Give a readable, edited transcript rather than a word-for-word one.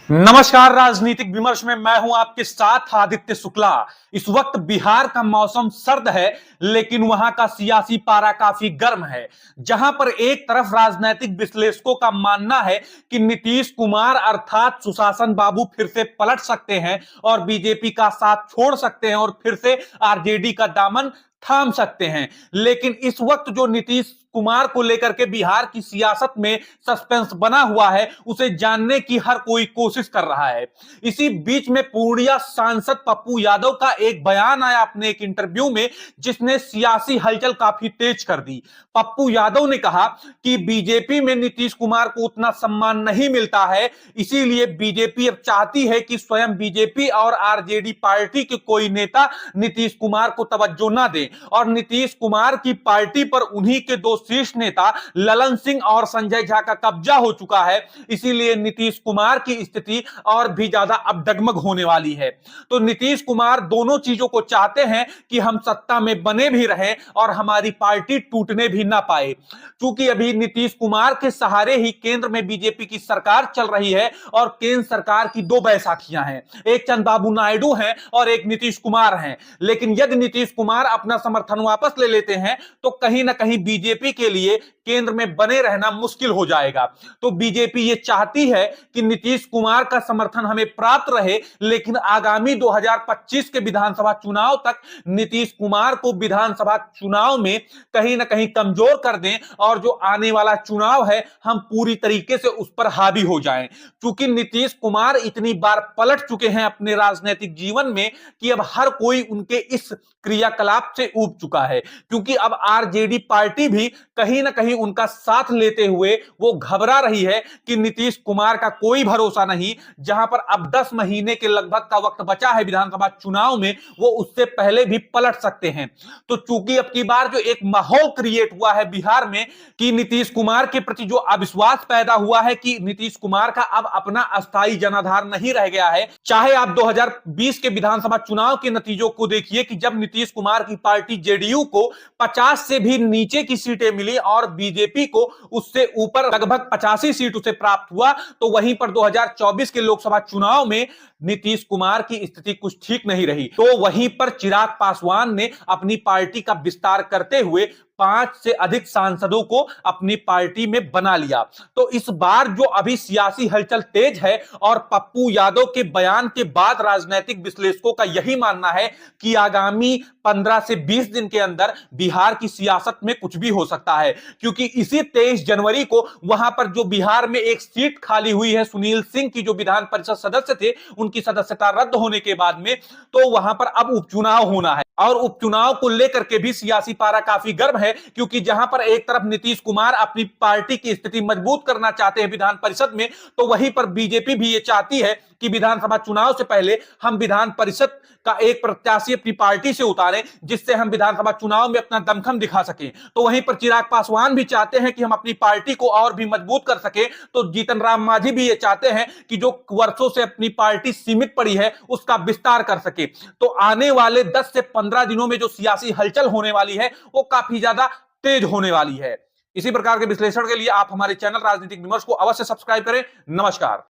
नमस्कार। राजनीतिक विमर्श में मैं हूं आपके साथ आदित्य शुक्ला। इस वक्त बिहार का मौसम सर्द है, लेकिन वहां का सियासी पारा काफी गर्म है। जहां पर एक तरफ राजनीतिक विश्लेषकों का मानना है कि नीतीश कुमार अर्थात सुशासन बाबू फिर से पलट सकते हैं और बीजेपी का साथ छोड़ सकते हैं और फिर से आरजेडी का दामन थाम सकते हैं। लेकिन इस वक्त जो नीतीश कुमार को लेकर के बिहार की सियासत में सस्पेंस बना हुआ है, उसे जानने की हर कोई कोशिश कर रहा है। इसी बीच में पूर्णिया सांसद पप्पू यादव का एक बयान आया अपने एक इंटरव्यू में, जिसने सियासी हलचल काफी तेज कर दी। पप्पू यादव ने कहा कि बीजेपी में नीतीश कुमार को उतना सम्मान नहीं मिलता है, इसीलिए बीजेपी अब चाहती है कि स्वयं बीजेपी और आरजेडी पार्टी के कोई नेता नीतीश कुमार को तवज्जो ना दे और नीतीश कुमार की पार्टी पर उन्हीं के दो शीर्ष नेता ललन सिंह और संजय झा का कब्जा हो चुका है। इसीलिए नीतीश कुमार की स्थिति और भी ज्यादा अब डगमग होने वाली है। तो नीतीश कुमार दोनों चीजों को चाहते हैं कि हम सत्ता में बने भी रहें और हमारी पार्टी टूटने भी ना पाए। क्योंकि अभी नीतीश कुमार के सहारे ही केंद्र में बीजेपी की सरकार चल रही है और केंद्र सरकार की दो बैसाखियां हैं, एक चंद्रबाबू नायडू हैं और एक नीतीश कुमार हैं। लेकिन यदि नीतीश कुमार अपना समर्थन वापस ले लेते हैं तो कहीं ना कहीं बीजेपी के लिए केंद्र में बने रहना मुश्किल हो जाएगा। तो बीजेपी ये चाहती है कि नीतीश कुमार का समर्थन हमें प्राप्त रहे, लेकिन आगामी 2025 के विधानसभा चुनाव तक नीतीश कुमार को विधानसभा चुनाव में कहीं ना कहीं कमजोर कर दें और जो आने वाला चुनाव है हम पूरी तरीके से उस पर हावी हो जाएं। क्योंकि नीतीश कुमार इतनी बार पलट चुके हैं अपने राजनीतिक जीवन में कि अब हर कोई उनके इस क्रियाकलाप से ऊब चुका है। क्योंकि अब आरजेडी पार्टी भी कहीं ना कहीं उनका साथ लेते हुए वो घबरा रही है कि नीतीश कुमार का कोई भरोसा नहीं। जहां पर अब 10 महीने के लगभग का वक्त बचा है विधानसभा चुनाव में, वो उससे पहले भी पलट सकते हैं। तो चूंकि अब की बार जो एक माहौल क्रिएट हुआ है बिहार में कि नीतीश कुमार के प्रति जो अविश्वास पैदा हुआ है कि नीतीश कुमार का अब अपना अस्थायी जनाधार नहीं रह गया है। चाहे आप 2020 के विधानसभा चुनाव के नतीजों को देखिए कि जब नीतीश कुमार की पार्टी जेडीयू को 50 से भी नीचे की सीटें मिली और बीजेपी को उससे ऊपर लगभग 85 सीट उसे प्राप्त हुआ, तो वहीं पर 2024 के लोकसभा चुनाव में नीतीश कुमार की स्थिति कुछ ठीक नहीं रही। तो वहीं पर चिराग पासवान ने अपनी पार्टी का विस्तार करते हुए 5 से अधिक सांसदों को अपनी पार्टी में बना लिया। तो इस बार जो अभी सियासी हलचल तेज है और पप्पू यादव के बयान के बाद राजनीतिक विश्लेषकों का यही मानना है कि आगामी 15 से 20 दिन के अंदर बिहार की सियासत में कुछ भी हो सकता है। क्योंकि इसी 23 जनवरी को वहां पर जो बिहार में एक सीट खाली हुई है सुनील सिंह की, जो विधान परिषद सदस्य थे, उनकी सदस्यता रद्द होने के बाद में, तो वहां पर अब उपचुनाव होना है और उपचुनाव को लेकर के भी सियासी पारा काफी गर्म है। क्योंकि जहां पर एक तरफ नीतीश कुमार अपनी पार्टी की स्थिति मजबूत करना चाहते हैं विधान परिषद में, तो वहीं पर बीजेपी भी ये चाहती है कि विधानसभा चुनाव से पहले हम विधान परिषद का एक प्रत्याशी अपनी पार्टी से उतारें, जिससे हम विधानसभा चुनाव में अपना दमखम दिखा सकें। तो वहीं पर चिराग पासवान भी चाहते हैं कि हम अपनी पार्टी को और भी मजबूत कर सकें। तो जीतन राम मांझी भी ये चाहते हैं कि जो वर्षों से अपनी पार्टी सीमित पड़ी है उसका विस्तार कर सके। तो आने वाले 10 से 15 दिनों में जो सियासी हलचल होने वाली है वो काफी ज्यादा तेज होने वाली है। इसी प्रकार के विश्लेषण के लिए आप हमारे चैनल राजनीतिक विमर्श को अवश्य सब्सक्राइब करें। नमस्कार।